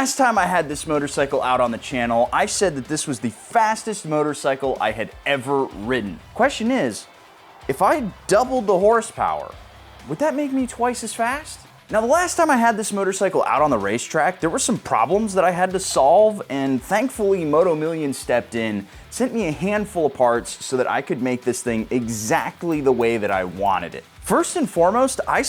last time I had this motorcycle out on the channel, I said that this was the fastest motorcycle I had ever ridden. Question is, if I doubled the horsepower, would that make me twice as fast? Now, the last time I had this motorcycle out on the racetrack, there were some problems that I had to solve, and thankfully Moto Million stepped in, sent me a handful of parts so that I could make this thing exactly the way that I wanted it. First and foremost, I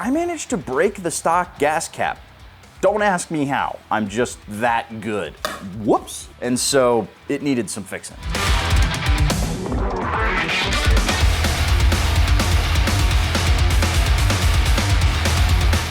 managed to break the stock gas cap. Don't ask me how, I'm just that good. Whoops. And so it needed some fixing.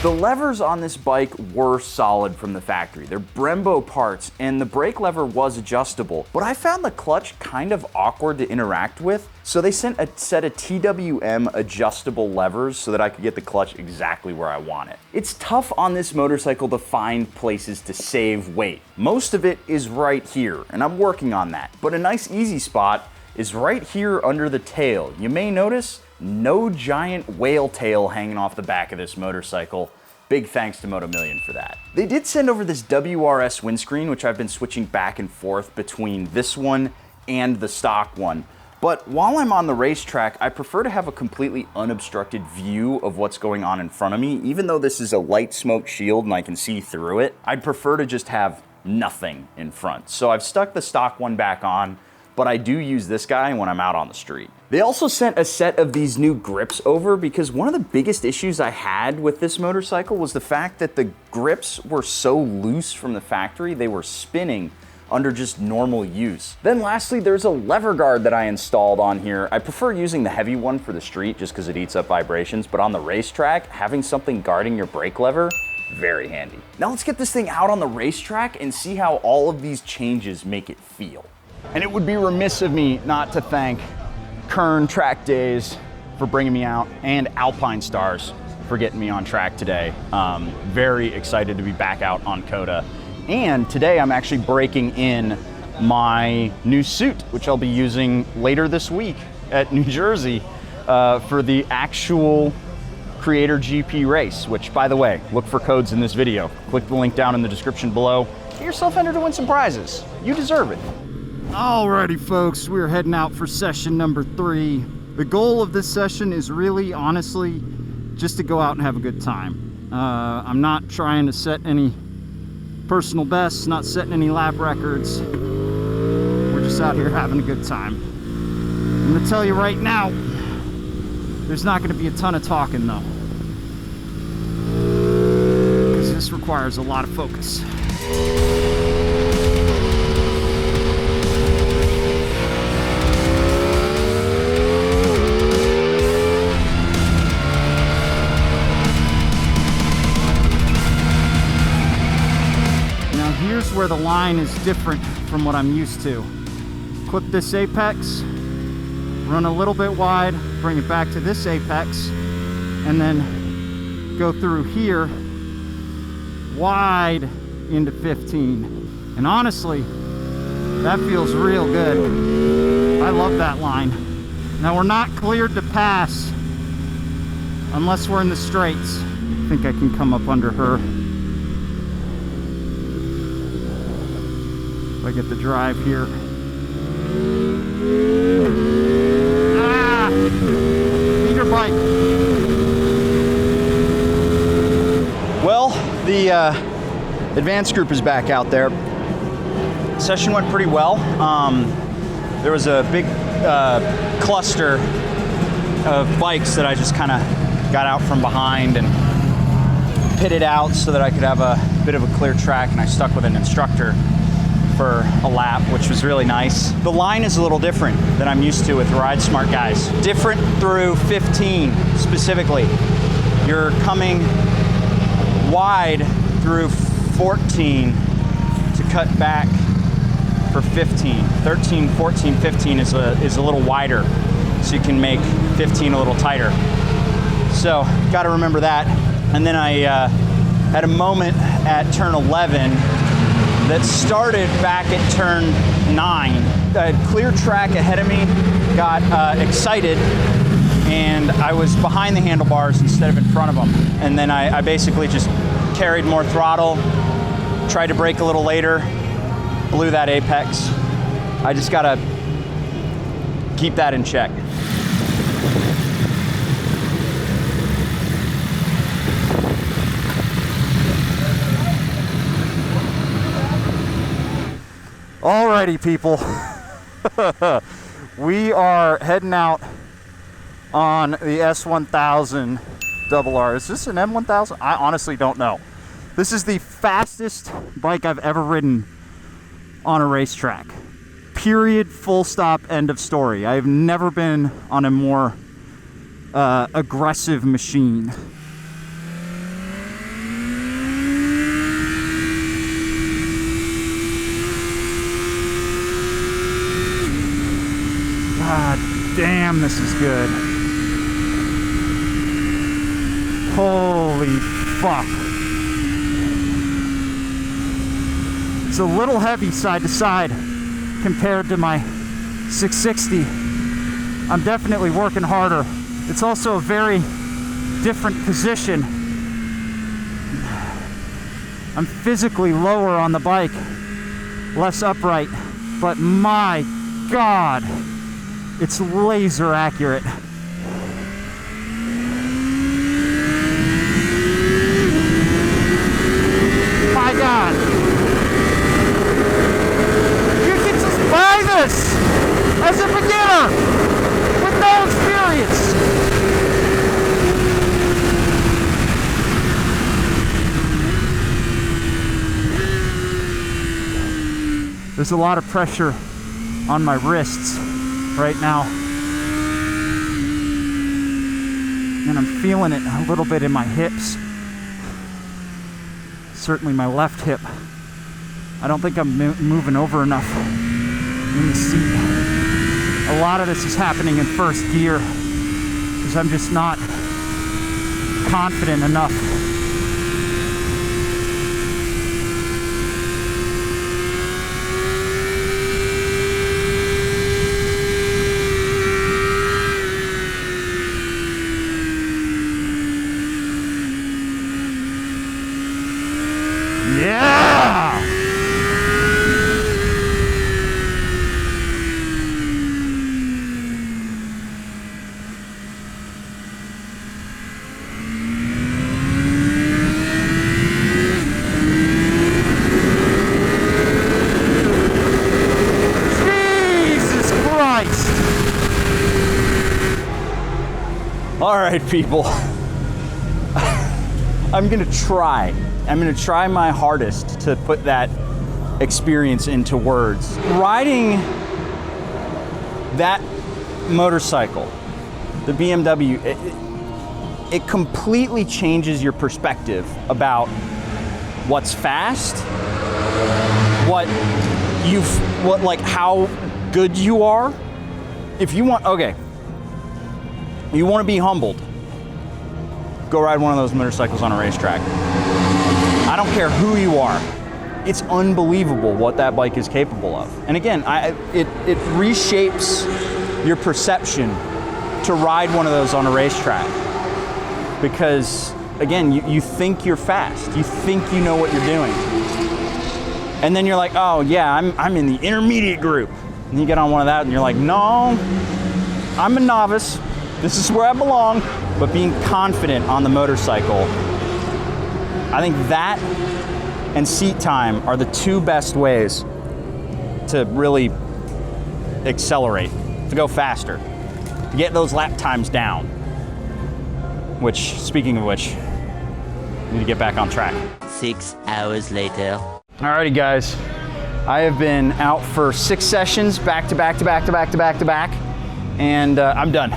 The levers on this bike were solid from the factory. They're Brembo parts, and the brake lever was adjustable, but I found the clutch kind of awkward to interact with, so they sent a set of TWM adjustable levers so that I could get the clutch exactly where I want it. It's tough on this motorcycle to find places to save weight. Most of it is right here, and I'm working on that, but a nice easy spot is right here under the tail. You may notice no giant whale tail hanging off the back of this motorcycle. Big thanks to Moto Million for that. They did send over this WRS windscreen, which I've been switching back and forth between this one and the stock one. But while I'm on the racetrack, I prefer to have a completely unobstructed view of what's going on in front of me. Even though this is a light smoke shield and I can see through it, I'd prefer to just have nothing in front. So I've stuck the stock one back on, but I do use this guy when I'm out on the street. They also sent a set of these new grips over because one of the biggest issues I had with this motorcycle was the fact that the grips were so loose from the factory, they were spinning under just normal use. Then lastly, there's a lever guard that I installed on here. I prefer using the heavy one for the street just because it eats up vibrations, but on the racetrack, having something guarding your brake lever, very handy. Now let's get this thing out on the racetrack and see how all of these changes make it feel. And it would be remiss of me not to thank Kern Track Days for bringing me out and Alpine Stars for getting me on track today. Very excited to be back out on COTA. And today I'm actually breaking in my new suit, which I'll be using later this week at New Jersey for the actual Creator GP race, which, by the way, look for codes in this video. Click the link down in the description below. Get yourself entered to win some prizes. You deserve it. Alrighty folks, we're heading out for session number 3. The goal of this session is really, honestly, just to go out and have a good time. I'm not trying to set any personal bests, not setting any lap records. We're just out here having a good time. I'm gonna tell you right now, there's not gonna be a ton of talking though, because this requires a lot of focus. Here's where the line is different from what I'm used to. Clip this apex, run a little bit wide, bring it back to this apex, and then go through here wide into 15. And honestly, that feels real good. I love that line. Now we're not cleared to pass unless we're in the straights. I think I can come up under her. If I get the drive here. Ah! Beat her bike. Well, the advanced group is back out there. Session went pretty well. There was a big cluster of bikes that I just kind of got out from behind and pitted out so that I could have a bit of a clear track, and I stuck with an instructor for a lap, which was really nice. The line is a little different than I'm used to with Ride Smart guys. Different through 15 specifically. You're coming wide through 14 to cut back for 15. 13, 14, 15 is a little wider, so you can make 15 a little tighter. So got to remember that. And then I had a moment at turn 11 that started back at turn 9. A clear track ahead of me, got excited, and I was behind the handlebars instead of in front of them. And then I basically just carried more throttle, tried to brake a little later, blew that apex. I just gotta keep that in check. Alrighty, people. We are heading out on the S1000RR. Is this an M1000? I honestly don't know. This is the fastest bike I've ever ridden on a racetrack. Period, full stop, end of story. I've never been on a more aggressive machine. God damn, this is good. Holy fuck. It's a little heavy side to side compared to my 660. I'm definitely working harder. It's also a very different position. I'm physically lower on the bike, less upright, but my God, it's laser accurate. My God. You can just buy this as a beginner with no experience. There's a lot of pressure on my wrists right now, and I'm feeling it a little bit in my hips, certainly my left hip. I don't think I'm moving over enough in the seat. A lot of this is happening in first gear because I'm just not confident enough. Yeah! Jesus Christ! All right, people. I'm gonna try my hardest to put that experience into words. Riding that motorcycle, the BMW, it completely changes your perspective about what's fast, like how good you are. If you want, okay, you want to be humbled, go ride one of those motorcycles on a racetrack. I don't care who you are. It's unbelievable what that bike is capable of. And again, it reshapes your perception to ride one of those on a racetrack. Because again, you think you're fast. You think you know what you're doing. And then you're like, oh yeah, I'm in the intermediate group. And you get on one of that and you're like, no, I'm a novice. This is where I belong. But being confident on the motorcycle, I think that and seat time are the two best ways to really accelerate, to go faster, to get those lap times down. Which, speaking of which, I need to get back on track. 6 hours later. Alrighty guys, I have been out for 6 sessions, back to back to back to back to back to back, and I'm done.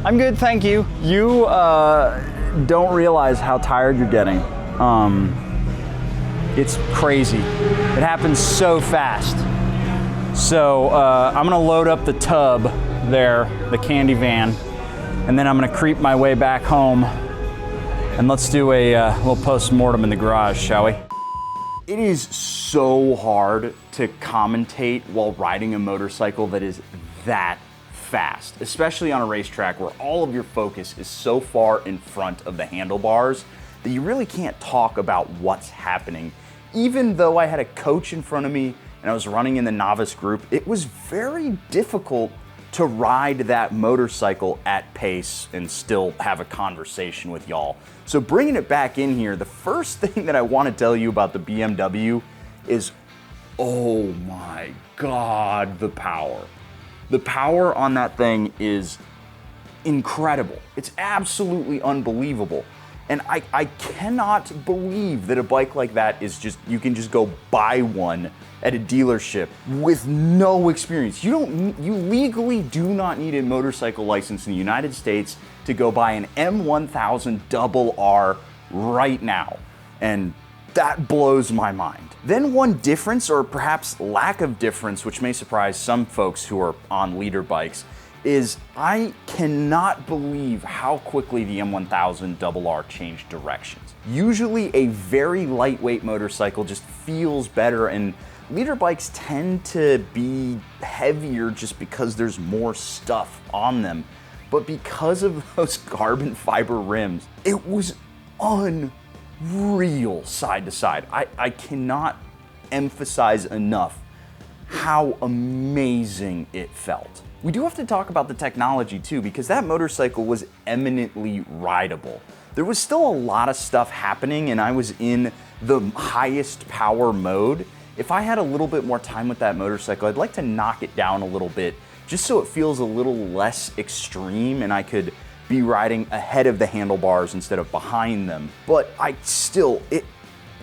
I'm good, thank you. You don't realize how tired you're getting. It's crazy. It happens so fast. So I'm gonna load up the tub there, the candy van, and then I'm gonna creep my way back home, and let's do a little post-mortem in the garage, shall we? It is so hard to commentate while riding a motorcycle that is that fast, especially on a racetrack where all of your focus is so far in front of the handlebars that you really can't talk about what's happening. Even though I had a coach in front of me and I was running in the novice group, it was very difficult to ride that motorcycle at pace and still have a conversation with y'all. So bringing it back in here, the first thing that I want to tell you about the BMW is, oh my God, the power. The power on that thing is incredible. It's absolutely unbelievable. And I cannot believe that a bike like that is just, you can just go buy one at a dealership with no experience. You legally do not need a motorcycle license in the United States to go buy an M1000RR right now. And that blows my mind. Then one difference, or perhaps lack of difference, which may surprise some folks who are on leader bikes, is I cannot believe how quickly the M1000RR changed directions. Usually a very lightweight motorcycle just feels better, and leader bikes tend to be heavier just because there's more stuff on them. But because of those carbon fiber rims, it was unreal side to side. I cannot emphasize enough how amazing it felt. We do have to talk about the technology too, because that motorcycle was eminently rideable. There was still a lot of stuff happening and I was in the highest power mode. If I had a little bit more time with that motorcycle, I'd like to knock it down a little bit just so it feels a little less extreme and I could be riding ahead of the handlebars instead of behind them. But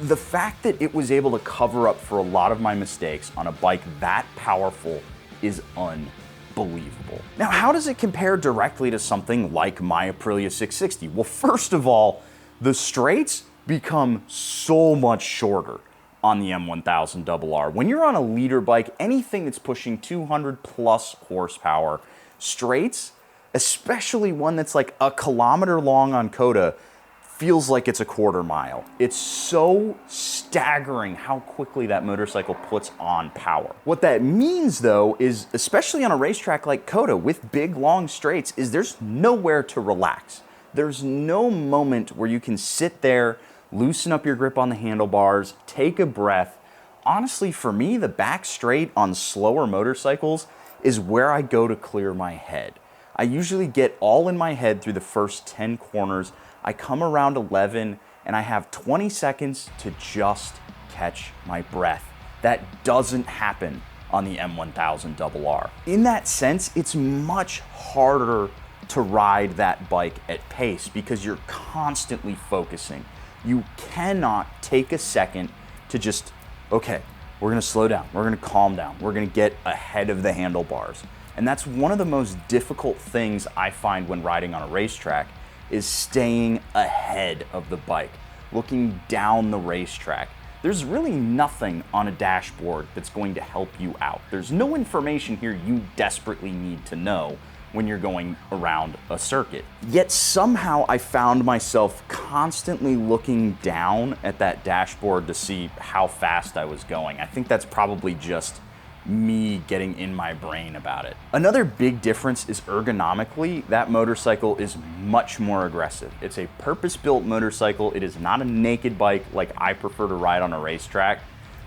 the fact that it was able to cover up for a lot of my mistakes on a bike that powerful is unbelievable. Now, how does it compare directly to something like my Aprilia 660? Well, first of all, the straights become so much shorter on the M1000RR. When you're on a leader bike, anything that's pushing 200 plus horsepower, straights, especially one that's like a kilometer long on Coda, feels like it's a quarter mile. It's so staggering how quickly that motorcycle puts on power. What that means though is, especially on a racetrack like Coda with big long straights, is there's nowhere to relax. There's no moment where you can sit there, loosen up your grip on the handlebars, take a breath. Honestly, for me, the back straight on slower motorcycles is where I go to clear my head. I usually get all in my head through the first 10 corners. I come around 11 and I have 20 seconds to just catch my breath. That doesn't happen on the M1000RR. In that sense, it's much harder to ride that bike at pace because you're constantly focusing. You cannot take a second to just, okay, we're gonna slow down, we're gonna calm down, we're gonna get ahead of the handlebars. And that's one of the most difficult things I find when riding on a racetrack, is staying ahead of the bike, looking down the racetrack. There's really nothing on a dashboard that's going to help you out. There's no information here you desperately need to know when you're going around a circuit. Yet somehow I found myself constantly looking down at that dashboard to see how fast I was going. I think that's probably just me getting in my brain about it. Another big difference is ergonomically, that motorcycle is much more aggressive. It's a purpose-built motorcycle. It is not a naked bike like I prefer to ride on a racetrack.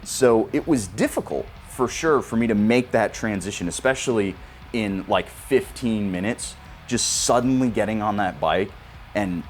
So it was difficult for sure for me to make that transition, especially in like 15 minutes, just suddenly getting on that bike and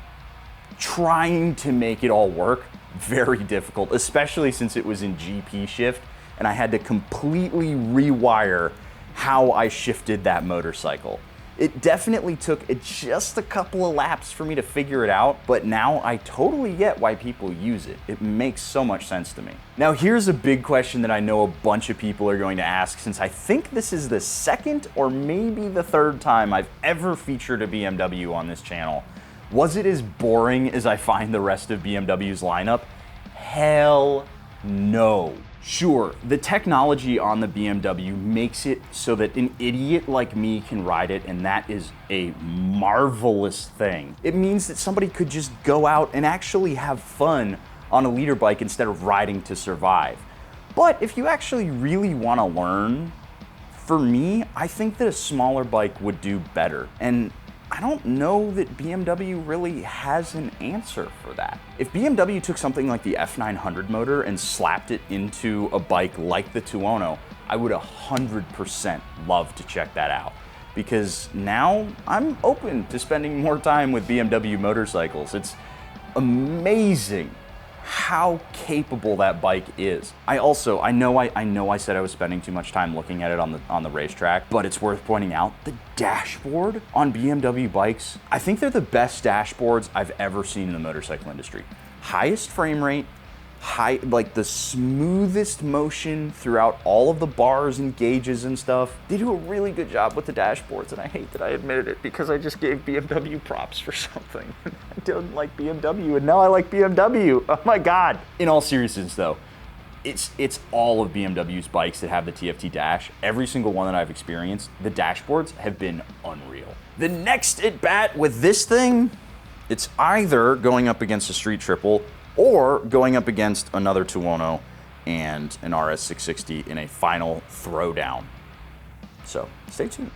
trying to make it all work. Very difficult, especially since it was in GP shift and I had to completely rewire how I shifted that motorcycle. It definitely took just a couple of laps for me to figure it out, but now I totally get why people use it. It makes so much sense to me. Now here's a big question that I know a bunch of people are going to ask, since I think this is the second or maybe the third time I've ever featured a BMW on this channel. Was it as boring as I find the rest of BMW's lineup? Hell no. Sure, the technology on the BMW makes it so that an idiot like me can ride it, and that is a marvelous thing. It means that somebody could just go out and actually have fun on a leader bike instead of riding to survive. But if you actually really want to learn For me, I think that a smaller bike would do better. And I don't know that BMW really has an answer for that. If BMW took something like the F900 motor and slapped it into a bike like the 210, I would 100% love to check that out. Because now I'm open to spending more time with BMW motorcycles. It's amazing how capable that bike is. I know I said I was spending too much time looking at it on the racetrack, but it's worth pointing out the dashboard on BMW bikes. I think they're the best dashboards I've ever seen in the motorcycle industry. Highest frame rate, like the smoothest motion throughout all of the bars and gauges and stuff. They do a really good job with the dashboards, and I hate that I admitted it because I just gave BMW props for something. I didn't like BMW, and now I like BMW. Oh my God. In all seriousness though, it's all of BMW's bikes that have the TFT dash. Every single one that I've experienced, the dashboards have been unreal. The next at bat with this thing, it's either going up against a street triple or going up against another 210 and an RS660 in a final throwdown. So stay tuned.